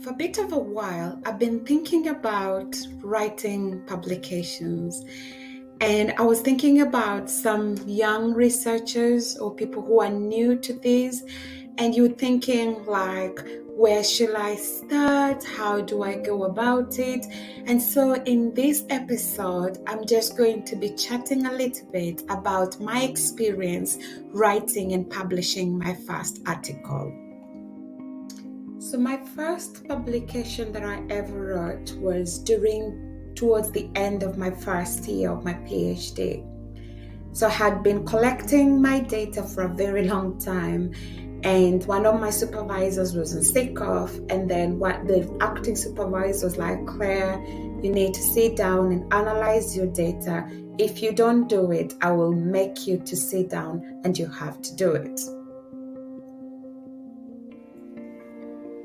For a bit of a while, I've been thinking about writing publications, and I was thinking about some young researchers or people who are new to this, and you're thinking like, where should I start? How do I go about it? And so in this episode, I'm just going to be chatting a little bit about my experience writing and publishing my first article. So my first publication that I ever wrote was towards the end of my first year of my PhD. So I had been collecting my data for a very long time, and one of my supervisors was on sick off, and then what the acting supervisor was like, Claire, you need to sit down and analyze your data. If you don't do it, I will make you to sit down and you have to do it.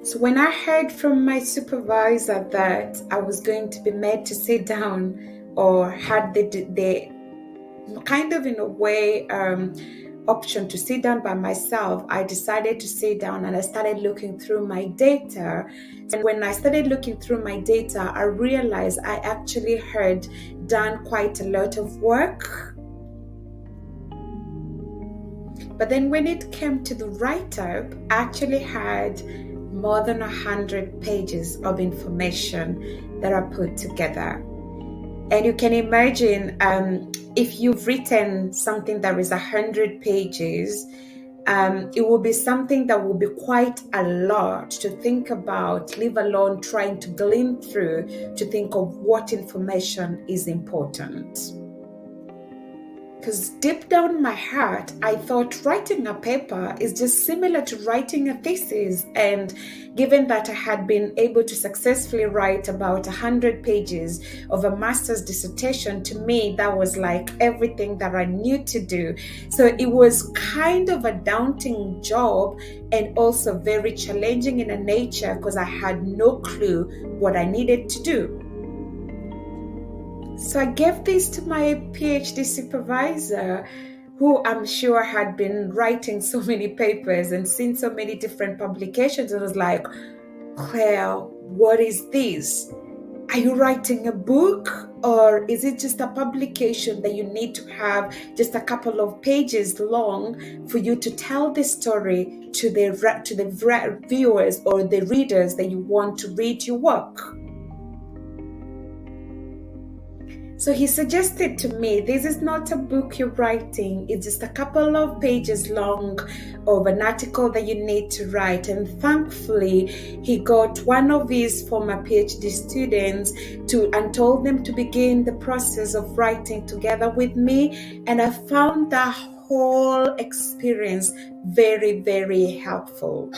So when I heard from my supervisor that I was going to be made to sit down, or had the kind of in a way option to sit down by myself, I decided to sit down and I started looking through my data. And when I started looking through my data, I realized I actually had done quite a lot of work. But then when it came to the write-up, I actually had more than 100 pages of information that I put together. And you can imagine if you've written something that is 100 pages, it will be something that will be quite a lot to think about, leave alone trying to glean through to think of what information is important. Because deep down in my heart, I thought writing a paper is just similar to writing a thesis. And given that I had been able to successfully write about 100 pages of a master's dissertation, to me, that was like everything that I knew to do. So it was kind of a daunting job and also very challenging in a nature because I had no clue what I needed to do. So I gave this to my PhD supervisor, who I'm sure had been writing so many papers and seen so many different publications. And I was like, Claire, what is this? Are you writing a book, or is it just a publication that you need to have just a couple of pages long for you to tell the story to the viewers or the readers that you want to read your work? So he suggested to me, this is not a book you're writing, it's just a couple of pages long of an article that you need to write. And thankfully, he got one of his former PhD students and told them to begin the process of writing together with me. And I found that whole experience very, very helpful.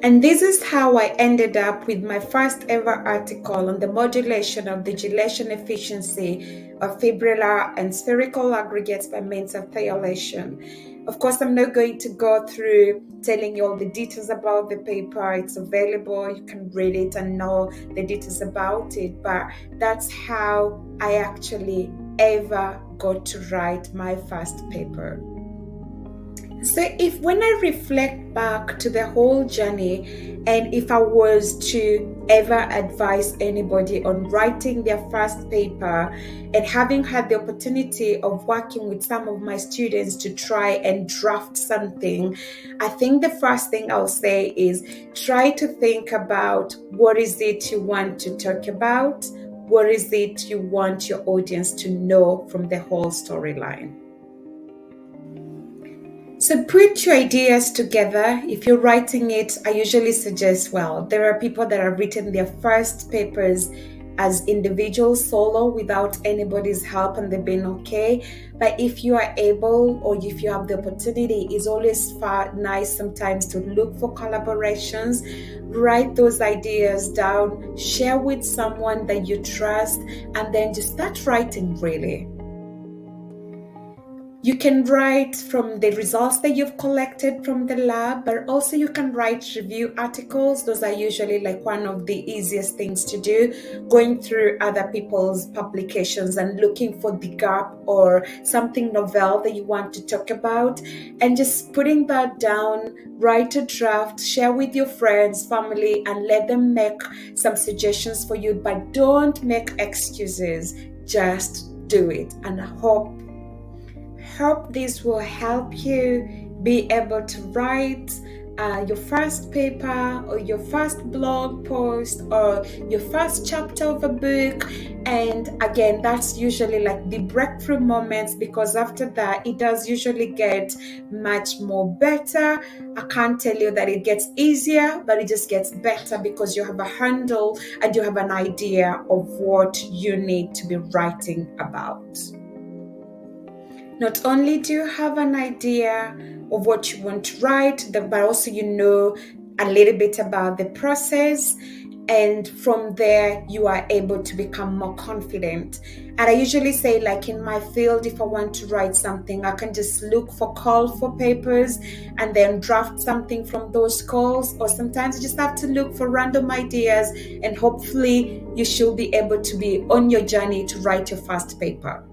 And this is how I ended up with my first ever article on the modulation of the dilation efficiency of fibrillar and spherical aggregates by means of thiolation. Of course, I'm not going to go through telling you all the details about the paper. It's available. You can read it and know the details about it. But that's how I actually ever got to write my first paper. So when I reflect back to the whole journey, and if I was to ever advise anybody on writing their first paper, and having had the opportunity of working with some of my students to try and draft something, I think the first thing I'll say is try to think about what is it you want to talk about, what is it you want your audience to know from the whole storyline. So put your ideas together. If you're writing it, I usually suggest, there are people that have written their first papers as individuals, solo, without anybody's help, and they've been okay. But if you are able, or if you have the opportunity, it's always nice sometimes to look for collaborations, write those ideas down, share with someone that you trust, and then just start writing really. You can write from the results that you've collected from the lab, but also you can write review articles. Those are usually like one of the easiest things to do, going through other people's publications and looking for the gap or something novel that you want to talk about, and just putting that down, write a draft, share with your friends, family, and let them make some suggestions for you, but don't make excuses. Just do it, and hope this will help you be able to write your first paper or your first blog post or your first chapter of a book. And again, that's usually like the breakthrough moments, because after that it does usually get much more better. I can't tell you that it gets easier, but it just gets better because you have a handle and you have an idea of what you need to be writing about. Not only do you have an idea of what you want to write, but also you know a little bit about the process, and from there you are able to become more confident. And I usually say, like in my field, if I want to write something, I can just look for call for papers and then draft something from those calls, or sometimes you just have to look for random ideas, and hopefully you should be able to be on your journey to write your first paper.